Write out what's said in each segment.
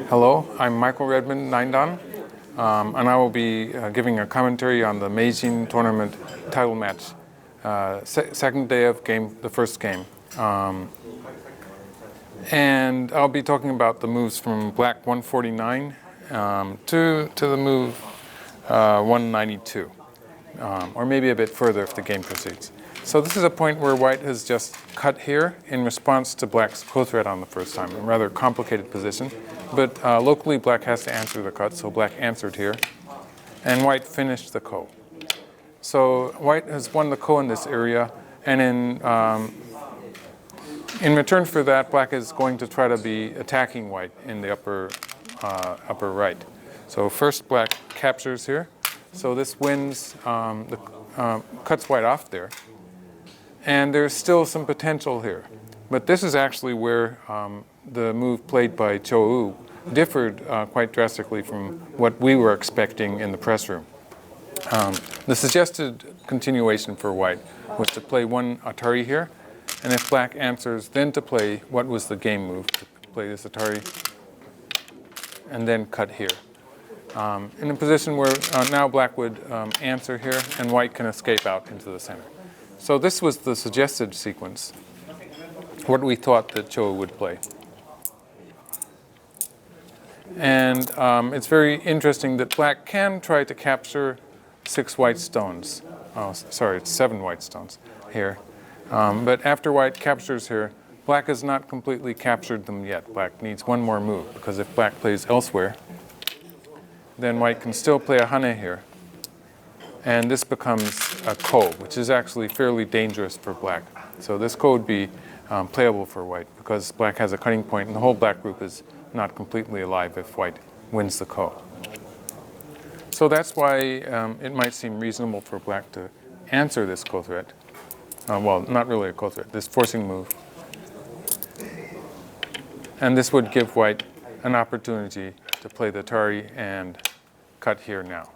Hello, I'm Michael Redmond.The, and I will be giving a commentary on the Meijin tournament title match, second day of the first game. And I'll be talking about the moves from black 149 to the move 192, or maybe a bit further if the game proceeds. So this is a point where white has just cut here in response to black's co-threat on the first time, a rather complicated position. But locally black has to answer the cut, so black answered here, and white finished the ko. So white has won the ko in this area, and in return for that, black is going to try to be attacking white in the upper right. So first black captures here, so this wins, cuts white off there. And there's still some potential here. But this is actually where the move played by Cho-woo differed quite drastically from what we were expecting in the press room. The suggested continuation for white was to play one Atari here, and if black answers, then to play what was the game move, to play this Atari, and then cut here. In a position where now black would answer here, and white can escape out into the center. So this was the suggested sequence, what we thought that Cho would play. And it's very interesting that black can try to capture 6 white stones. Oh, sorry, it's 7 white stones here. But after white captures here, black has not completely captured them yet. Black needs one more move, because if black plays elsewhere, then white can still play a hane here. And this becomes a ko, which is actually fairly dangerous for black. So this ko would be playable for white, because black has a cutting point, and the whole black group is not completely alive if white wins the ko. So that's why it might seem reasonable for black to answer this ko threat. Well, not really a ko threat, this forcing move. And this would give white an opportunity to play the Atari and cut here now.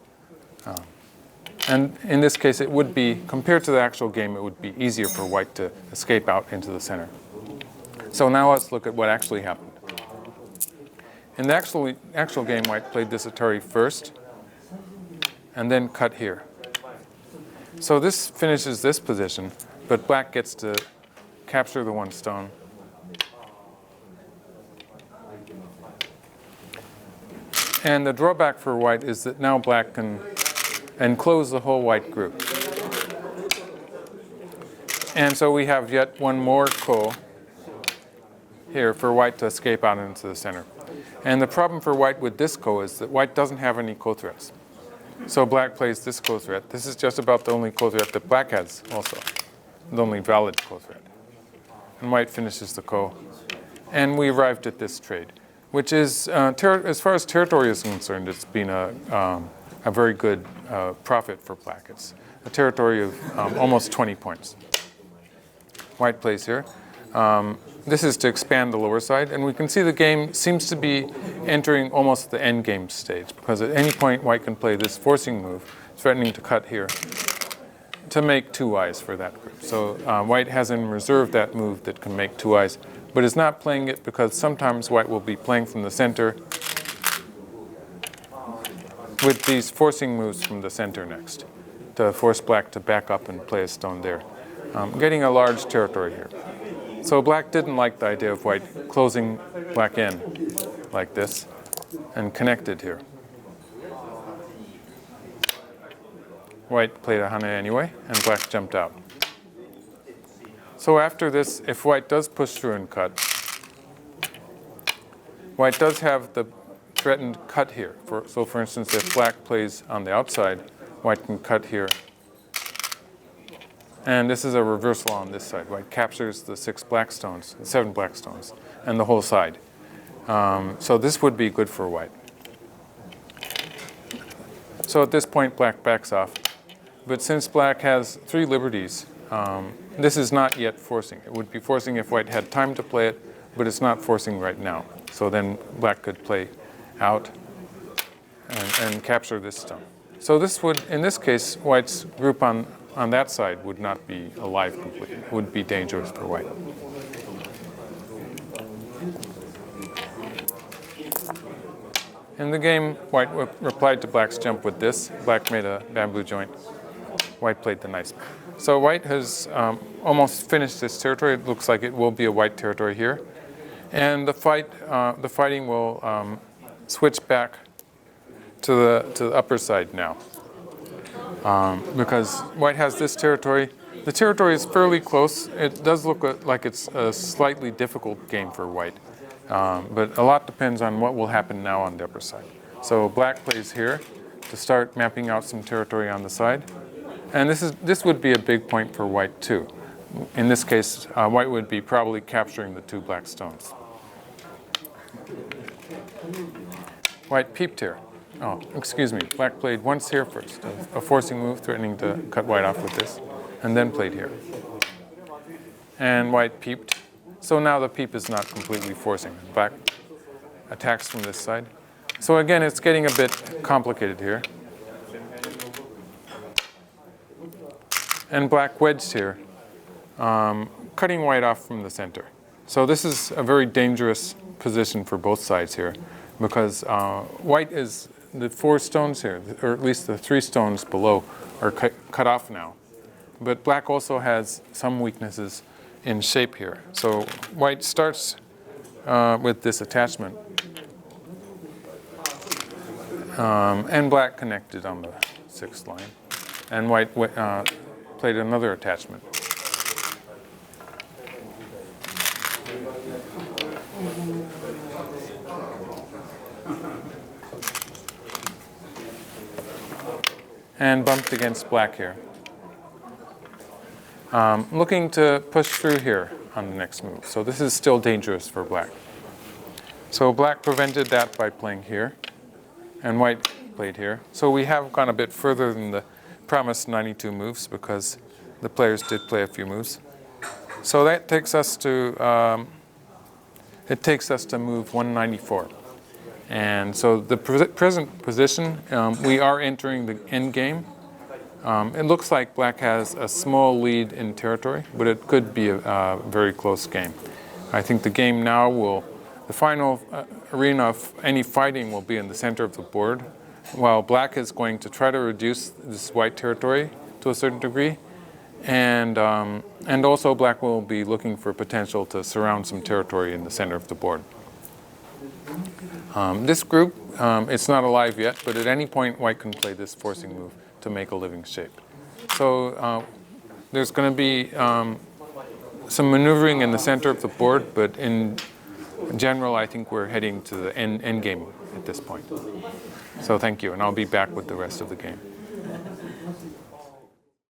And in this case, it would be, compared to the actual game, it would be easier for white to escape out into the center. So now let's look at what actually happened. In the actual game, white played this Atari first, and then cut here. So this finishes this position, but black gets to capture the one stone. And the drawback for white is that now black can enclose the whole white group. And so we have yet one more ko here for white to escape out into the center. And the problem for white with this ko is that white doesn't have any ko threats. So black plays this ko threat. This is just about the only ko threat that black has also, the only valid ko threat. And white finishes the ko. And we arrived at this trade, which is, as far as territory is concerned, it's been a very good profit for black. It's a territory of almost 20 points. White plays here. This is to expand the lower side, and we can see the game seems to be entering almost the end game stage, because at any point white can play this forcing move, threatening to cut here, to make 2 eyes for that group. So white has in reserve that move that can make 2 eyes, but is not playing it because sometimes white will be playing from the center with these forcing moves from the center next, to force black to back up and play a stone there, getting a large territory here. So black didn't like the idea of white closing black in like this and connected here. White played a hane anyway, and black jumped out. So after this, if white does push through and cut, white does have the threatened cut here. So for instance, if black plays on the outside, white can cut here. And this is a reversal on this side. White captures the 7 black stones, and the whole side. So this would be good for white. So at this point, black backs off. But since black has 3 liberties, this is not yet forcing. It would be forcing if white had time to play it, but it's not forcing right now. So then black could play out and capture this stone. So this would, in this case, white's group on that side would not be alive completely. It would be dangerous for white. In the game, white replied to black's jump with this. Black made a bamboo joint. White played the knights. So white has almost finished this territory. It looks like it will be a white territory here. And the fighting will switch back to the upper side now. Because white has this territory. The territory is fairly close. It does look like it's a slightly difficult game for white. But a lot depends on what will happen now on the upper side. So black plays here to start mapping out some territory on the side. And this would be a big point for white too. In this case, white would be probably capturing the 2 black stones. White peeped here. Oh, excuse me. Black played once here first, a forcing move, threatening to cut white off with this, and then played here. And white peeped. So now the peep is not completely forcing. Black attacks from this side. So again, it's getting a bit complicated here. And black wedged here, cutting white off from the center. So this is a very dangerous position for both sides here, because white is, the 4 stones here, or at least the 3 stones below, are cut off now. But black also has some weaknesses in shape here. So white starts with this attachment. And black connected on the 6th line. And white played another attachment. And bumped against black here. Looking to push through here on the next move. So this is still dangerous for black. So black prevented that by playing here, and white played here. So we have gone a bit further than the promised 92 moves, because the players did play a few moves. So that takes us to move 194. And so the present position, we are entering the end game. It looks like black has a small lead in territory, but it could be a very close game. I think the game now the final arena of any fighting will be in the center of the board, while black is going to try to reduce this white territory to a certain degree. And also black will be looking for potential to surround some territory in the center of the board. This group, it's not alive yet, but at any point white can play this forcing move to make a living shape. So there's going to be some maneuvering in the center of the board, but in general I think we're heading to the end game at this point. So thank you, and I'll be back with the rest of the game.